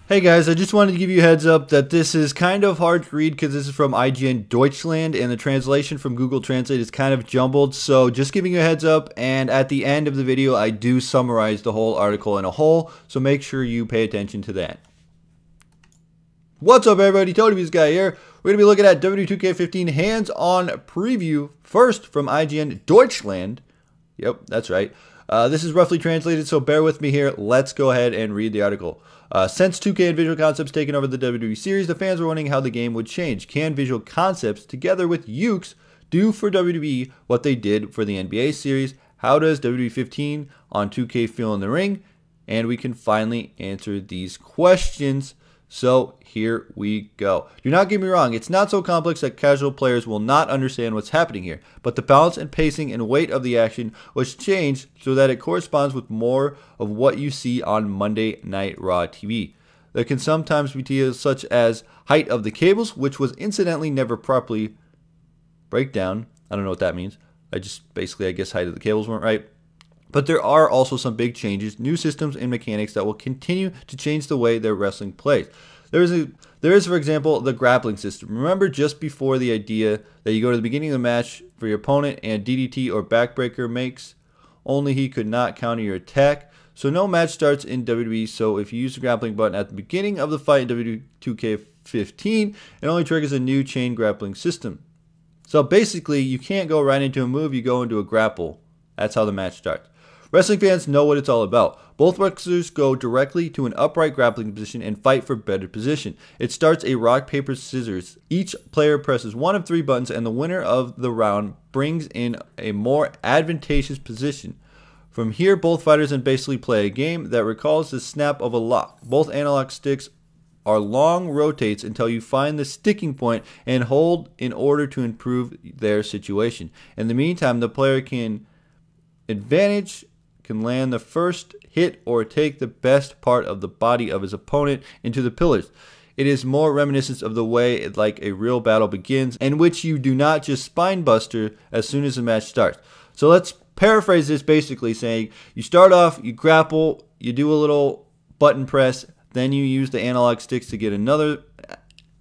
Hey guys, I just wanted to give you a heads up that this is kind of hard to read because this is from IGN Deutschland and the translation from Google Translate is kind of jumbled. So just giving you a heads up, and at the end of the video I do summarize the whole article in a whole, so make sure you pay attention to that. What's up everybody, This guy here. We're going to be looking at WWE 2K15 hands-on preview first from IGN Deutschland. Yep, that's right. This is roughly translated, so bear with me here. Let's go ahead and read the article. Since 2K and Visual Concepts taken over the WWE series, the fans were wondering how the game would change. Can Visual Concepts, together with Ukes, do for WWE what they did for the NBA series? How does WWE 15 on 2K feel in the ring? And we can finally answer these questions. So here we go. Do not get me wrong, it's not so complex that casual players will not understand what's happening here, but the balance and pacing and weight of the action was changed so that it corresponds with more of what you see on Monday Night Raw TV. There can sometimes be details such as height of the cables, which was incidentally never properly breakdown. I don't know what that means. I guess height of the cables weren't right. But there are also some big changes, new systems and mechanics that will continue to change the way their wrestling plays. There is, for example, the grappling system. Remember just before the idea that you go to the beginning of the match for your opponent and DDT or backbreaker makes, only he could not counter your attack. So no match starts in WWE, so if you use the grappling button at the beginning of the fight in WWE 2K15, it only triggers a new chain grappling system. So basically, you can't go right into a move, you go into a grapple. That's how the match starts. Wrestling fans know what it's all about. Both wrestlers go directly to an upright grappling position and fight for better position. It starts a rock, paper, scissors. Each player presses one of 3 buttons and the winner of the round brings in a more advantageous position. From here, both fighters then basically play a game that recalls the snap of a lock. Both analog sticks are long rotates until you find the sticking point and hold in order to improve their situation. In the meantime, the player can land the first hit or take the best part of the body of his opponent into the pillars. It is more reminiscent of the way like a real battle begins, in which you do not just spine buster as soon as the match starts. So let's paraphrase this, basically saying you start off, you grapple, you do a little button press, then you use the analog sticks to get another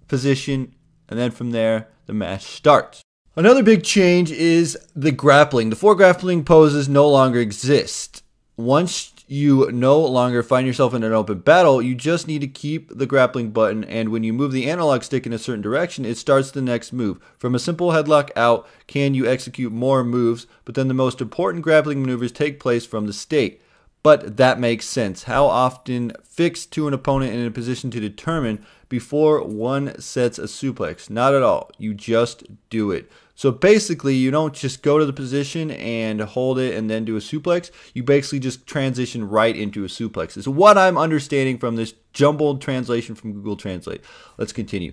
position, and then from there the match starts. Another big change is the grappling. The 4 grappling poses no longer exist. Once you no longer find yourself in an open battle, you just need to keep the grappling button, and when you move the analog stick in a certain direction, it starts the next move. From a simple headlock out, can you execute more moves, but then the most important grappling maneuvers take place from the state. But that makes sense. How often fixed to an opponent in a position to determine before one sets a suplex? Not at all. You just do it. So basically, you don't just go to the position and hold it and then do a suplex. You basically just transition right into a suplex. It's what I'm understanding from this jumbled translation from Google Translate. Let's continue.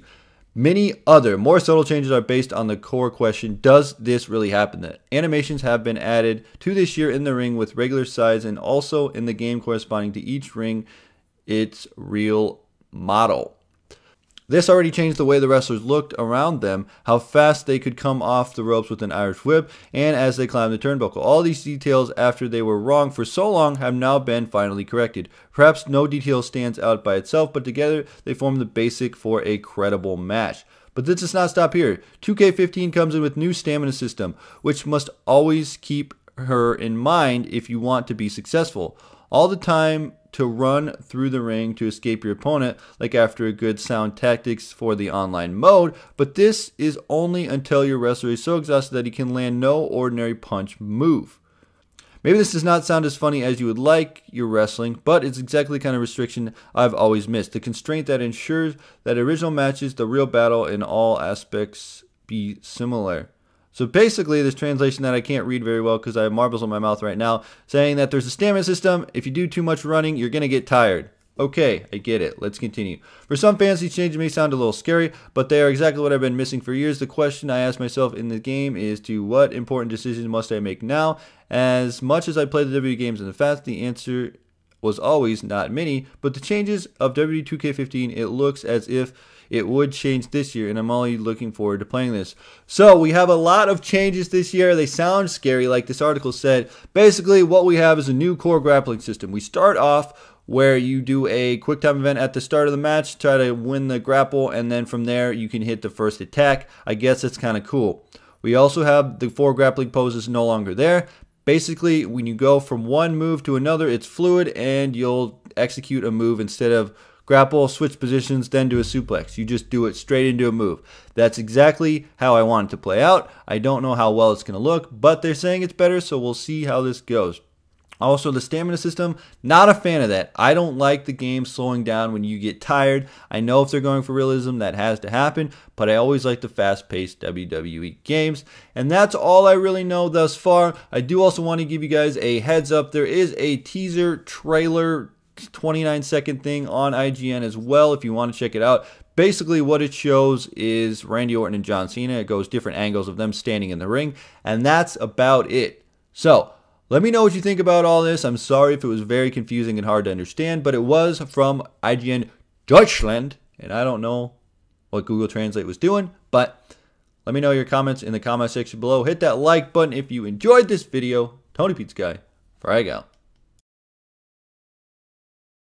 Many other more subtle changes are based on the core question, does this really happen? The animations have been added to this year in the ring with regular size and also in the game corresponding to each ring, its real model. This already changed the way the wrestlers looked around them, how fast they could come off the ropes with an Irish whip, and as they climbed the turnbuckle. All these details, after they were wrong for so long, have now been finally corrected. Perhaps no detail stands out by itself, but together they form the basic for a credible match. But this does not stop here. 2K15 comes in with new stamina system, which must always keep her in mind if you want to be successful. All the time to run through the ring to escape your opponent, like after a good sound tactics for the online mode, but this is only until your wrestler is so exhausted that he can land no ordinary punch move. Maybe this does not sound as funny as you would like your wrestling, but it's exactly the kind of restriction I've always missed. The constraint that ensures that original matches, the real battle in all aspects, be similar. So basically, this translation that I can't read very well because I have marbles on my mouth right now, saying that there's a stamina system. If you do too much running, you're going to get tired. Okay, I get it. Let's continue. For some fans, these changes may sound a little scary, but they are exactly what I've been missing for years. The question I ask myself in the game is to what important decisions must I make now? As much as I played the WWE games in the past, the answer was always not many, but the changes of WWE 2K15, it looks as if it would change this year, and I'm only looking forward to playing this. So we have a lot of changes this year. They sound scary, like this article said. Basically, what we have is a new core grappling system. We start off where you do a quick time event at the start of the match, try to win the grapple, and then from there you can hit the first attack. I guess it's kind of cool. We also have the 4 grappling poses no longer there. Basically, when you go from one move to another, it's fluid and you'll execute a move instead of grapple, switch positions, then do a suplex. You just do it straight into a move. That's exactly how I want it to play out. I don't know how well it's going to look, but they're saying it's better, so we'll see how this goes. Also, the stamina system, not a fan of that. I don't like the game slowing down when you get tired. I know if they're going for realism, that has to happen, but I always like the fast-paced WWE games. And that's all I really know thus far. I do also want to give you guys a heads up. There is a teaser trailer 29-second thing on IGN as well if you want to check it out. Basically what it shows is Randy Orton and John Cena. It goes different angles of them standing in the ring, and that's about it. So let me know what you think about all this. I'm sorry if it was very confusing and hard to understand, but it was from IGN Deutschland, and I don't know what Google Translate was doing, but let me know your comments in the comment section below. Hit that like button if you enjoyed this video. Tony Pizza Guy, frag out.